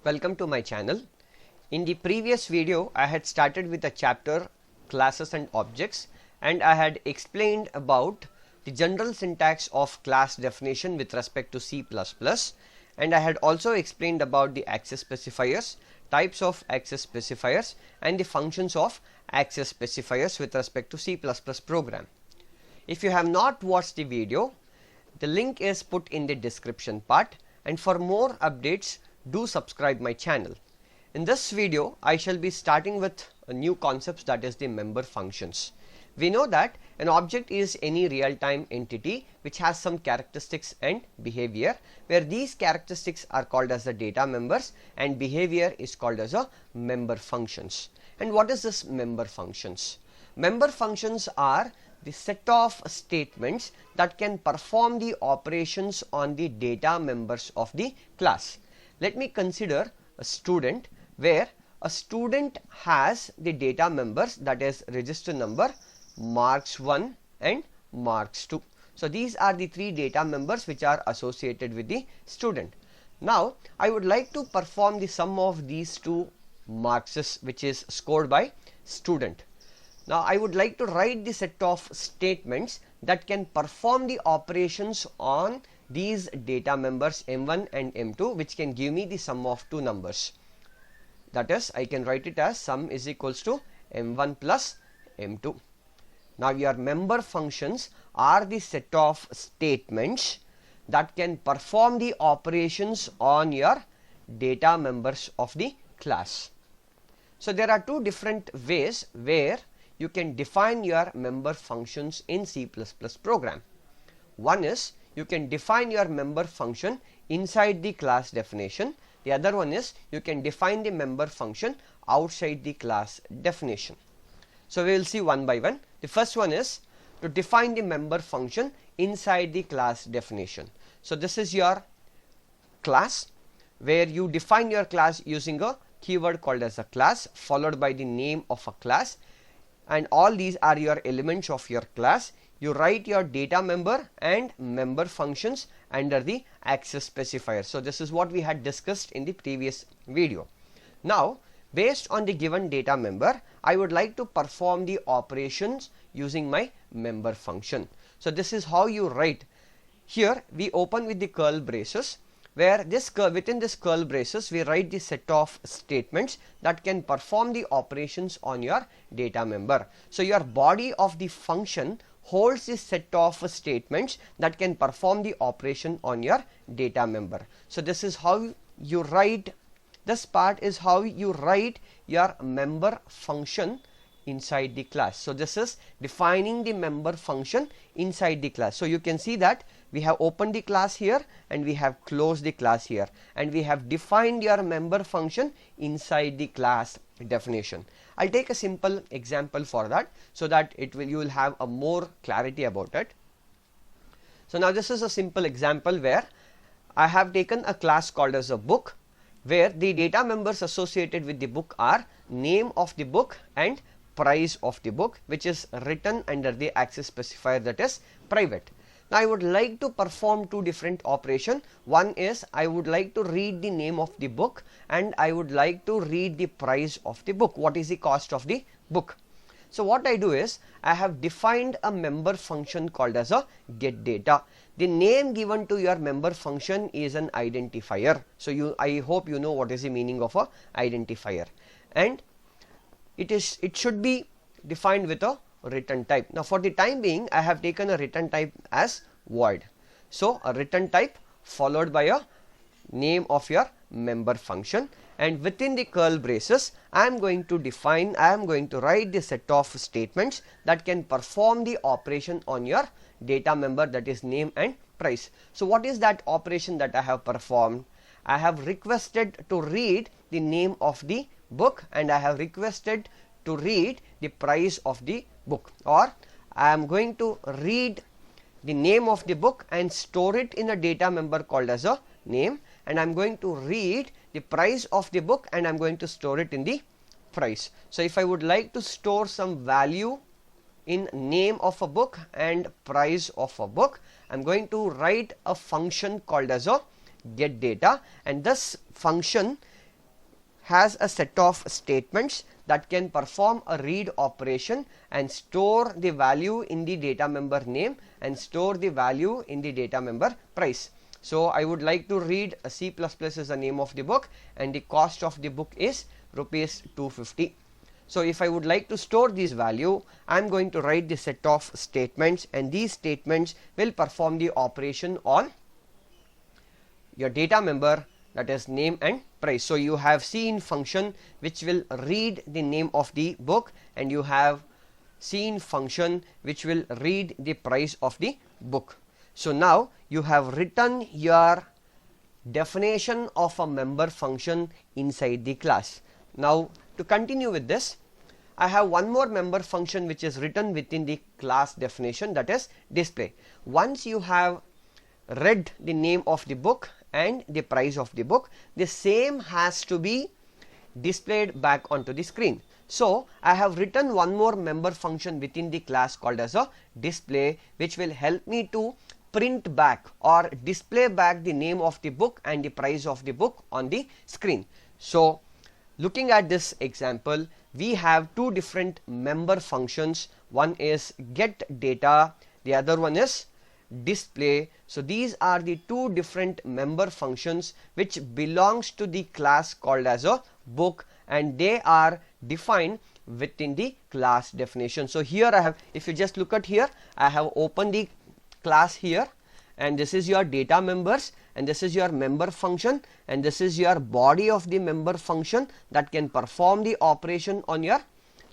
Welcome to my channel. In the previous video I had started with a chapter classes and objects, and I had explained about the general syntax of class definition with respect to C++, and I had also explained about the access specifiers, types of access specifiers, and the functions of access specifiers with respect to C++ program. If you have not watched the video, the link is put in the description part, and for more updates do subscribe my channel. In this video I shall be starting with a new concept, that is the member functions. We know that an object is any real-time entity which has some characteristics and behavior, where these characteristics are called as the data members and behavior is called as a member functions. And what is this member functions? Member functions are the set of statements that can perform the operations on the data members of the class. Let me consider a student, where a student has the data members, that is register number, marks 1 and marks 2. So these are the three data members which are associated with the student. Now I would like to perform the sum of these two marks which is scored by student. Now I would like to write the set of statements that can perform the operations on these data members M1 and M2, which can give me the sum of two numbers. That is, I can write it as sum is equals to M1 plus M2. Now your member functions are the set of statements that can perform the operations on your data members of the class. So there are two different ways where you can define your member functions in C++ program. One is you can define your member function inside the class definition. The other one is you can define the member function outside the class definition. So we will see one by one. The first one is to define the member function inside the class definition. So this is your class, where you define your class using a keyword called as a class followed by the name of a class, and all these are your elements of your class. You write your data member and member functions under the access specifier. So this is what we had discussed in the previous video. Now based on the given data member, I would like to perform the operations using my member function. So this is how you write. Here we open with the curl braces, where within this curl braces we write the set of statements that can perform the operations on your data member. So your body of the function holds the set of statements that can perform the operation on your data member. So this is how you write, this part is how you write your member function inside the class. So this is defining the member function inside the class. So you can see that we have opened the class here and we have closed the class here, and we have defined your member function inside the class definition. I'll take a simple example for that, so that you will have a more clarity about it. So now this is a simple example where I have taken a class called as a book, where the data members associated with the book are name of the book and price of the book, which is written under the access specifier, that is private. Now I would like to perform two different operations. One is I would like to read the name of the book, and I would like to read the price of the book. What is the cost of the book? So what I do is I have defined a member function called as a get data. The name given to your member function is an identifier. So I hope you know what is the meaning of a identifier, and it should be defined with a return type. Now for the time being I have taken a return type as void. So a return type followed by a name of your member function, and within the curl braces I am going to write the set of statements that can perform the operation on your data member, that is name and price. So what is that operation that I have performed? I have requested to read the name of the book, and I have requested to read the price of the book, or I am going to read the name of the book and store it in a data member called as a name, and I am going to read the price of the book and I am going to store it in the price. So if I would like to store some value in name of a book and price of a book, I am going to write a function called as a get data, and this function has a set of statements that can perform a read operation and store the value in the data member name and store the value in the data member price. So I would like to read C++ is the name of the book and the cost of the book is rupees 250. So if I would like to store this value, I am going to write the set of statements, and these statements will perform the operation on your data member, that is name and price. So you have seen function which will read the name of the book, and you have seen function which will read the price of the book. So now you have written your definition of a member function inside the class. Now to continue with this, I have one more member function which is written within the class definition, that is display. Once you have read the name of the book and the price of the book, the same has to be displayed back onto the screen. So I have written one more member function within the class called as a display, which will help me to print back or display back the name of the book and the price of the book on the screen. So looking at this example, we have two different member functions. One is get data, the other one is display. So these are the two different member functions which belongs to the class called as a book, and they are defined within the class definition. So here I have, if you just look at here, I have opened the class here, and this is your data members, and this is your member function, and this is your body of the member function that can perform the operation on your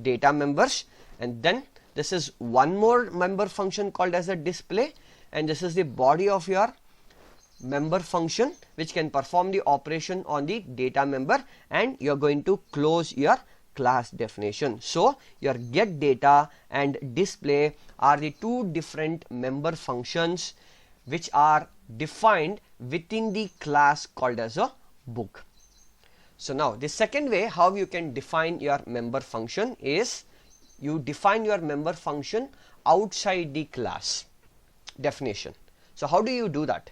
data members. And then this is one more member function called as a display, and this is the body of your member function which can perform the operation on the data member, and you're going to close your class definition. So your get data and display are the two different member functions which are defined within the class called as a book. So now the second way how you can define your member function is you define your member function outside the class definition. So how do you do that?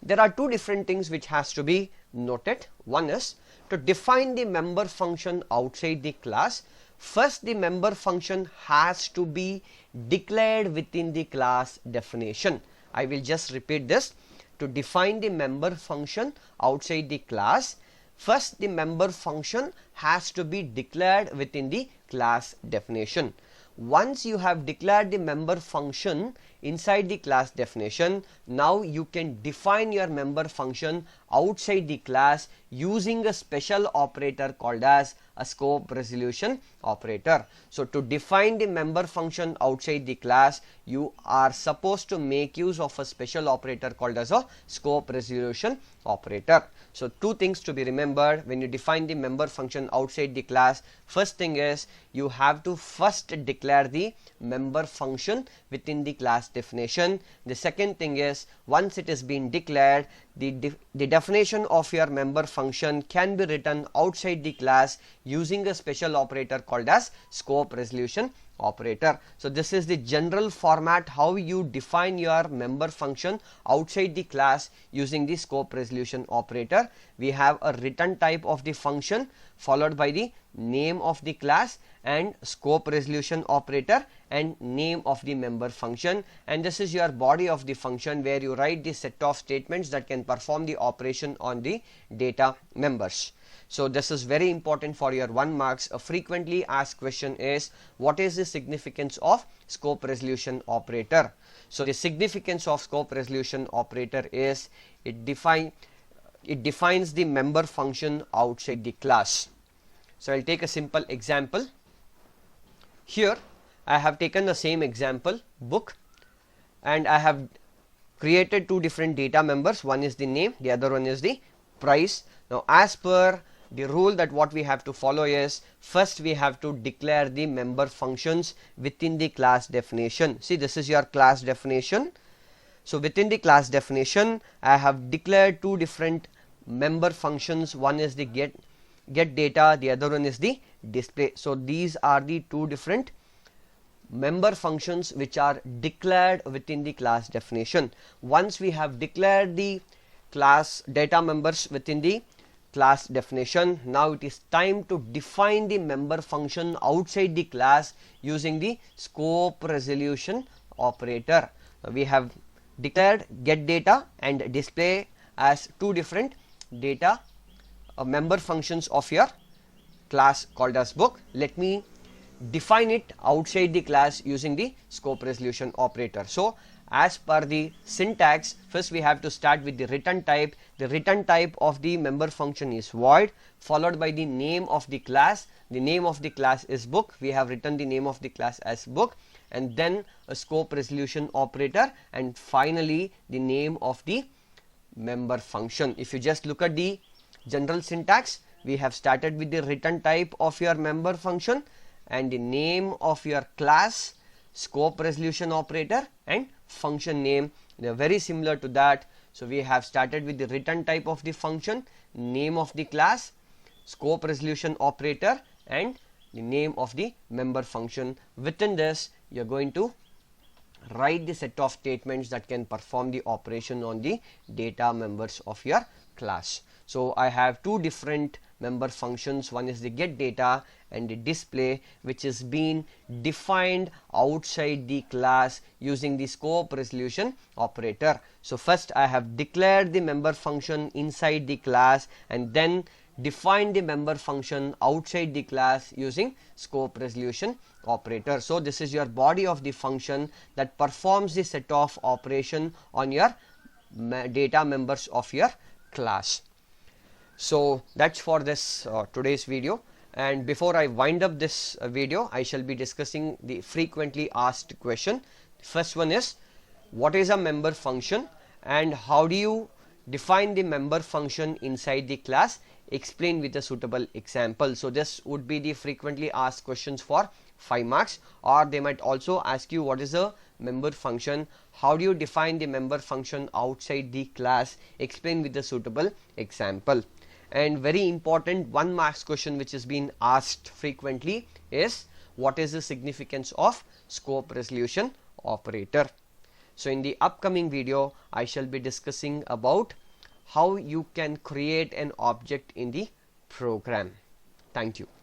There are two different things which has to be noted. One is to define the member function outside the class. First, the member function has to be declared within the class definition. I will just repeat this. To define the member function outside the class, first the member function has to be declared within the class definition. Once you have declared the member function inside the class definition, now you can define your member function outside the class using a special operator called as a scope resolution operator. So to define the member function outside the class, you are supposed to make use of a special operator called as a scope resolution operator. So two things to be remembered when you define the member function outside the class. First thing is you have to first declare the member function within the class definition. The second thing is once it is been declared, the definition of your member function can be written outside the class using a special operator called as scope resolution operator. So this is the general format how you define your member function outside the class using the scope resolution operator. We have a return type of the function followed by the name of the class and scope resolution operator and name of the member function, and this is your body of the function where you write the set of statements that can perform the operation on the data members. So this is very important for your 1 marks. A frequently asked question is what is the significance of scope resolution operator? So the significance of scope resolution operator is it defines the member function outside the class. So I'll take a simple example. Here I have taken the same example book, and I have created two different data members. One is the name, the other one is the price. Now as per the rule that what we have to follow is first we have to declare the member functions within the class definition. See, this is your class definition. So within the class definition I have declared two different member functions. One is the get data, the other one is the display. So these are the two different member functions which are declared within the class definition. Once we have declared the class data members within the class definition. Now it is time to define the member function outside the class using the scope resolution operator. We have declared get data and display as two different data member functions of your class called as book. Let me define it outside the class using the scope resolution operator. So as per the syntax, first we have to start with the return type. The return type of the member function is void, followed by the name of the class. The name of the class is book. We have written the name of the class as book, and then a scope resolution operator, and finally the name of the member function. If you just look at the general syntax, we have started with the return type of your member function and the name of your class, scope resolution operator, and function name. They are very similar to that. So we have started with the return type of the function, name of the class, scope resolution operator, and the name of the member function. Within this, you are going to write the set of statements that can perform the operation on the data members of your class. So I have two different member functions. One is the get data and the display, which is being defined outside the class using the scope resolution operator. So first I have declared the member function inside the class and then defined the member function outside the class using scope resolution operator. So this is your body of the function that performs the set of operation on your data members of your class. So that's for this today's video, and before I wind up this video, I shall be discussing the frequently asked question. The first one is, what is a member function and how do you define the member function inside the class? Explain with a suitable example. So this would be the frequently asked questions for 5 marks, or they might also ask you what is a member function, how do you define the member function outside the class, explain with a suitable example. And very important 1 marks question which is being asked frequently is, what is the significance of scope resolution operator? So in the upcoming video, I shall be discussing about how you can create an object in the program. Thank you.